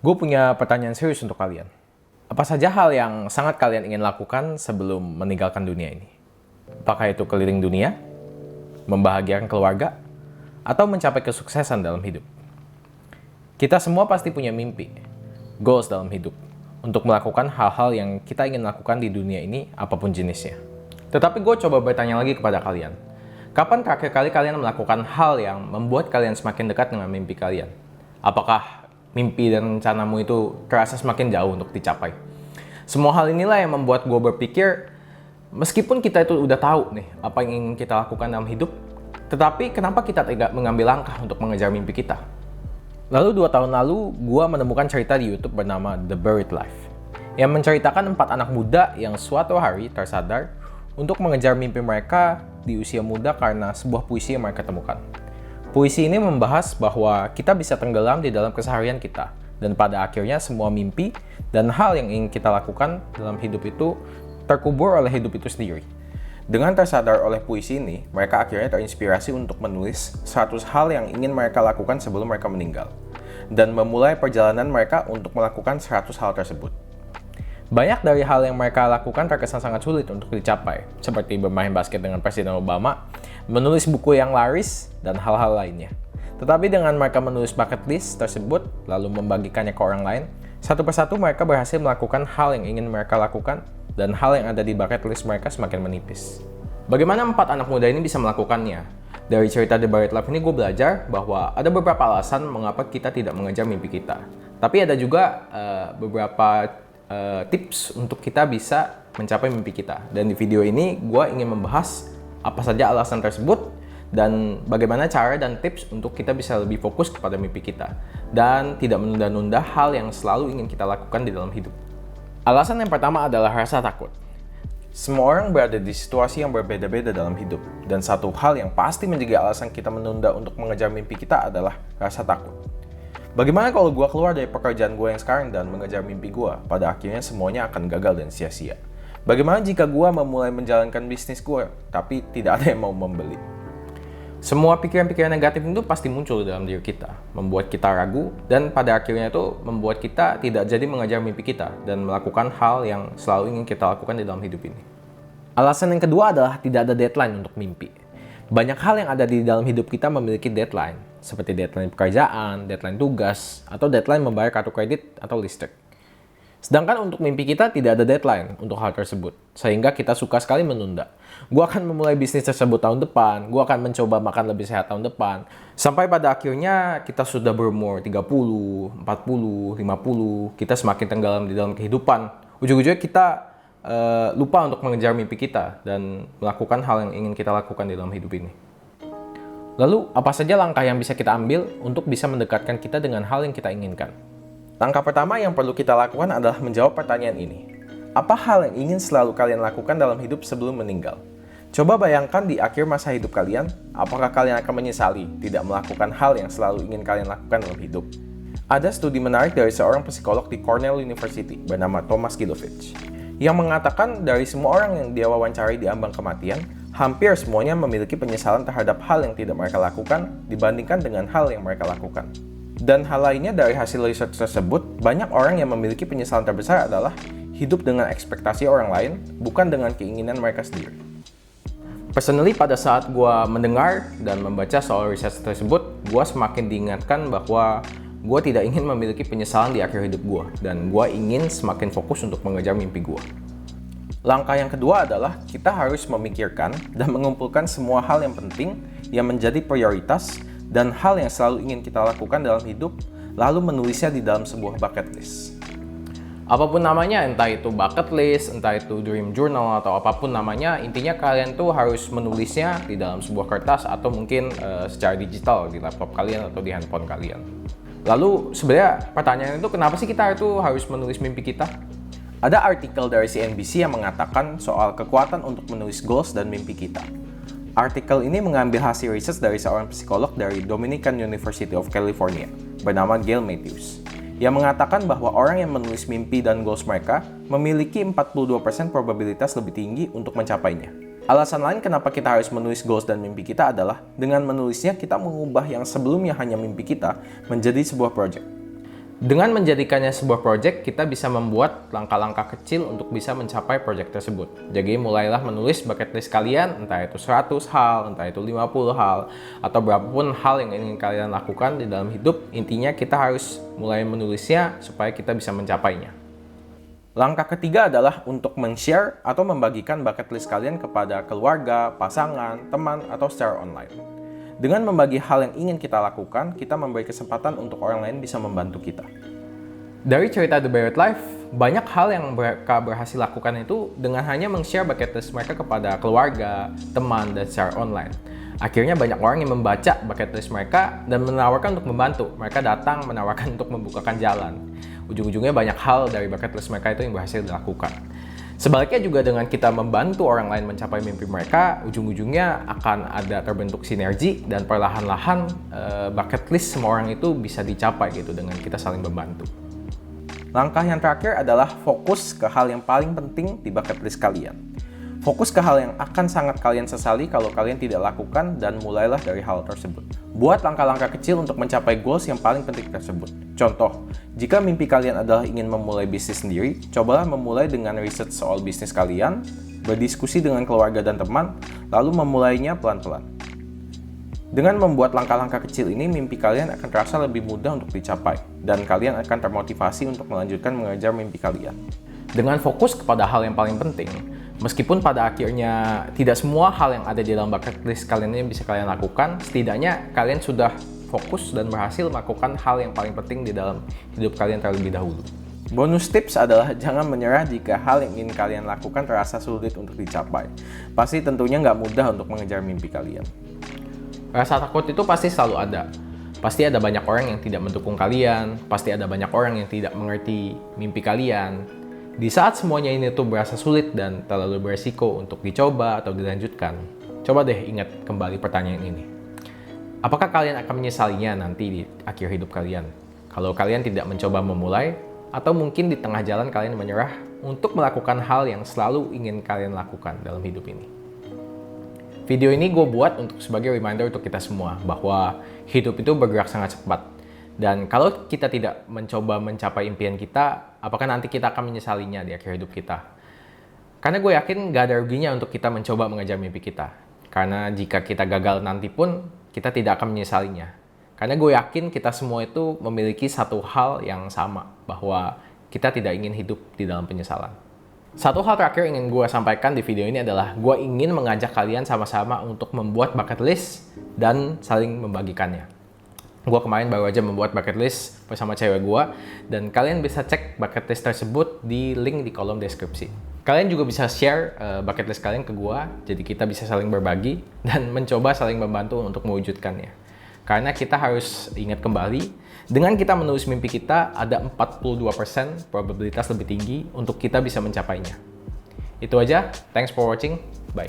Gue punya pertanyaan serius untuk kalian. Apa saja hal yang sangat kalian ingin lakukan sebelum meninggalkan dunia ini? Apakah itu keliling dunia, membahagiakan keluarga, atau mencapai kesuksesan dalam hidup? Kita semua pasti punya mimpi, goals dalam hidup, untuk melakukan hal-hal yang kita ingin lakukan di dunia ini, apapun jenisnya. Tetapi gue coba bertanya lagi kepada kalian. Kapan terakhir kali kalian melakukan hal yang membuat kalian semakin dekat dengan mimpi kalian? Apakah mimpi dan rencanamu itu terasa semakin jauh untuk dicapai? Semua hal inilah yang membuat gue berpikir, meskipun kita itu udah tahu nih apa yang ingin kita lakukan dalam hidup, tetapi kenapa kita tidak mengambil langkah untuk mengejar mimpi kita? Lalu 2 tahun lalu, gue menemukan cerita di YouTube bernama The Buried Life, yang menceritakan 4 anak muda yang suatu hari tersadar untuk mengejar mimpi mereka di usia muda karena sebuah puisi yang mereka temukan. Puisi ini membahas bahwa kita bisa tenggelam di dalam keseharian kita, dan pada akhirnya semua mimpi dan hal yang ingin kita lakukan dalam hidup itu terkubur oleh hidup itu sendiri. Dengan tersadar oleh puisi ini, mereka akhirnya terinspirasi untuk menulis 100 hal yang ingin mereka lakukan sebelum mereka meninggal, dan memulai perjalanan mereka untuk melakukan 100 hal tersebut. Banyak dari hal yang mereka lakukan terkesan sangat sulit untuk dicapai, seperti bermain basket dengan Presiden Obama, menulis buku yang laris, dan hal-hal lainnya. Tetapi dengan mereka menulis bucket list tersebut, lalu membagikannya ke orang lain, satu persatu mereka berhasil melakukan hal yang ingin mereka lakukan, dan hal yang ada di bucket list mereka semakin menipis. Bagaimana 4 anak muda ini bisa melakukannya? Dari cerita The Buried Life ini gue belajar bahwa ada beberapa alasan mengapa kita tidak mengejar mimpi kita. Tapi ada juga beberapa tips untuk kita bisa mencapai mimpi kita. Dan di video ini gue ingin membahas apa saja alasan tersebut dan bagaimana cara dan tips untuk kita bisa lebih fokus kepada mimpi kita dan tidak menunda-nunda hal yang selalu ingin kita lakukan di dalam hidup. Alasan yang pertama adalah rasa takut. Semua orang berada di situasi yang berbeda-beda dalam hidup, dan satu hal yang pasti menjadi alasan kita menunda untuk mengejar mimpi kita adalah rasa takut. Bagaimana kalau gue keluar dari pekerjaan gue yang sekarang dan mengejar mimpi gue? Pada akhirnya semuanya akan gagal dan sia-sia. Bagaimana jika gue memulai menjalankan bisnis gue, tapi tidak ada yang mau membeli? Semua pikiran-pikiran negatif itu pasti muncul dalam diri kita, membuat kita ragu, dan pada akhirnya itu membuat kita tidak jadi mengejar mimpi kita dan melakukan hal yang selalu ingin kita lakukan di dalam hidup ini. Alasan yang kedua adalah tidak ada deadline untuk mimpi. Banyak hal yang ada di dalam hidup kita memiliki deadline, seperti deadline pekerjaan, deadline tugas, atau deadline membayar kartu kredit atau listrik. Sedangkan untuk mimpi kita tidak ada deadline untuk hal tersebut, sehingga kita suka sekali menunda. Gue akan memulai bisnis tersebut tahun depan, gue akan mencoba makan lebih sehat tahun depan, sampai pada akhirnya kita sudah berumur 30, 40, 50, kita semakin tenggelam di dalam kehidupan. Ujung-ujungnya kita lupa untuk mengejar mimpi kita dan melakukan hal yang ingin kita lakukan di dalam hidup ini. Lalu, apa saja langkah yang bisa kita ambil untuk bisa mendekatkan kita dengan hal yang kita inginkan? Langkah pertama yang perlu kita lakukan adalah menjawab pertanyaan ini. Apa hal yang ingin selalu kalian lakukan dalam hidup sebelum meninggal? Coba bayangkan di akhir masa hidup kalian, apakah kalian akan menyesali tidak melakukan hal yang selalu ingin kalian lakukan dalam hidup? Ada studi menarik dari seorang psikolog di Cornell University bernama Thomas Gilovich, yang mengatakan dari semua orang yang dia wawancari di ambang kematian, hampir semuanya memiliki penyesalan terhadap hal yang tidak mereka lakukan dibandingkan dengan hal yang mereka lakukan. Dan hal lainnya dari hasil riset tersebut, banyak orang yang memiliki penyesalan terbesar adalah hidup dengan ekspektasi orang lain, bukan dengan keinginan mereka sendiri. Personally, pada saat gue mendengar dan membaca soal riset tersebut, gue semakin diingatkan bahwa gue tidak ingin memiliki penyesalan di akhir hidup gue, dan gue ingin semakin fokus untuk mengejar mimpi gue. Langkah yang kedua adalah kita harus memikirkan dan mengumpulkan semua hal yang penting yang menjadi prioritas dan hal yang selalu ingin kita lakukan dalam hidup, lalu menulisnya di dalam sebuah bucket list. Apapun namanya, entah itu bucket list, entah itu dream journal, atau apapun namanya, intinya kalian tuh harus menulisnya di dalam sebuah kertas atau mungkin secara digital di laptop kalian atau di handphone kalian. Lalu sebenarnya pertanyaan itu, kenapa sih kita itu harus menulis mimpi kita? Ada artikel dari CNBC yang mengatakan soal kekuatan untuk menulis goals dan mimpi kita. Artikel ini mengambil hasil riset dari seorang psikolog dari Dominican University of California bernama Gail Matthews, yang mengatakan bahwa orang yang menulis mimpi dan goals mereka memiliki 42% probabilitas lebih tinggi untuk mencapainya. Alasan lain kenapa kita harus menulis goals dan mimpi kita adalah dengan menulisnya kita mengubah yang sebelumnya hanya mimpi kita menjadi sebuah project. Dengan menjadikannya sebuah project, kita bisa membuat langkah-langkah kecil untuk bisa mencapai project tersebut. Jadi mulailah menulis bucket list kalian, entah itu 100 hal, entah itu 50 hal, atau berapapun hal yang ingin kalian lakukan di dalam hidup. Intinya kita harus mulai menulisnya supaya kita bisa mencapainya. Langkah ketiga adalah untuk men-share atau membagikan bucket list kalian kepada keluarga, pasangan, teman, atau secara online. Dengan membagi hal yang ingin kita lakukan, kita memberi kesempatan untuk orang lain bisa membantu kita. Dari cerita The Barrett Life, banyak hal yang mereka berhasil lakukan itu dengan hanya meng-share bucket list mereka kepada keluarga, teman, dan secara online. Akhirnya banyak orang yang membaca bucket list mereka dan menawarkan untuk membantu. Mereka datang menawarkan untuk membukakan jalan. Ujung-ujungnya banyak hal dari bucket list mereka itu yang berhasil dilakukan. Sebaliknya juga dengan kita membantu orang lain mencapai mimpi mereka, ujung-ujungnya akan ada terbentuk sinergi dan perlahan-lahan bucket list semua orang itu bisa dicapai gitu dengan kita saling membantu. Langkah yang terakhir adalah fokus ke hal yang paling penting di bucket list kalian. Fokus ke hal yang akan sangat kalian sesali kalau kalian tidak lakukan dan mulailah dari hal tersebut. Buat langkah-langkah kecil untuk mencapai goals yang paling penting tersebut. Contoh, jika mimpi kalian adalah ingin memulai bisnis sendiri, cobalah memulai dengan riset soal bisnis kalian, berdiskusi dengan keluarga dan teman, lalu memulainya pelan-pelan. Dengan membuat langkah-langkah kecil ini, mimpi kalian akan terasa lebih mudah untuk dicapai, dan kalian akan termotivasi untuk melanjutkan mengejar mimpi kalian. Dengan fokus kepada hal yang paling penting, meskipun pada akhirnya tidak semua hal yang ada di dalam bucket list kalian ini bisa kalian lakukan, setidaknya kalian sudah fokus dan berhasil melakukan hal yang paling penting di dalam hidup kalian terlebih dahulu. Bonus tips adalah jangan menyerah jika hal yang ingin kalian lakukan terasa sulit untuk dicapai. Pasti tentunya nggak mudah untuk mengejar mimpi kalian. Rasa takut itu pasti selalu ada. Pasti ada banyak orang yang tidak mendukung kalian, pasti ada banyak orang yang tidak mengerti mimpi kalian. Di saat semuanya ini tuh berasa sulit dan terlalu beresiko untuk dicoba atau dilanjutkan, coba deh ingat kembali pertanyaan ini. Apakah kalian akan menyesalinya nanti di akhir hidup kalian? Kalau kalian tidak mencoba memulai, atau mungkin di tengah jalan kalian menyerah untuk melakukan hal yang selalu ingin kalian lakukan dalam hidup ini. Video ini gue buat untuk sebagai reminder untuk kita semua bahwa hidup itu bergerak sangat cepat. Dan kalau kita tidak mencoba mencapai impian kita, apakah nanti kita akan menyesalinya di akhir hidup kita? Karena gue yakin gak ada ruginya untuk kita mencoba mengejar mimpi kita. Karena jika kita gagal nanti pun, kita tidak akan menyesalinya. Karena gue yakin kita semua itu memiliki satu hal yang sama, bahwa kita tidak ingin hidup di dalam penyesalan. Satu hal terakhir yang ingin gue sampaikan di video ini adalah gue ingin mengajak kalian sama-sama untuk membuat bucket list dan saling membagikannya. Gue kemarin baru aja membuat bucket list bersama cewek gue, dan kalian bisa cek bucket list tersebut di link di kolom deskripsi. Kalian juga bisa share bucket list kalian ke gue, jadi kita bisa saling berbagi dan mencoba saling membantu untuk mewujudkannya. Karena kita harus ingat kembali, dengan kita menulis mimpi kita, ada 42% probabilitas lebih tinggi untuk kita bisa mencapainya. Itu aja, thanks for watching, bye.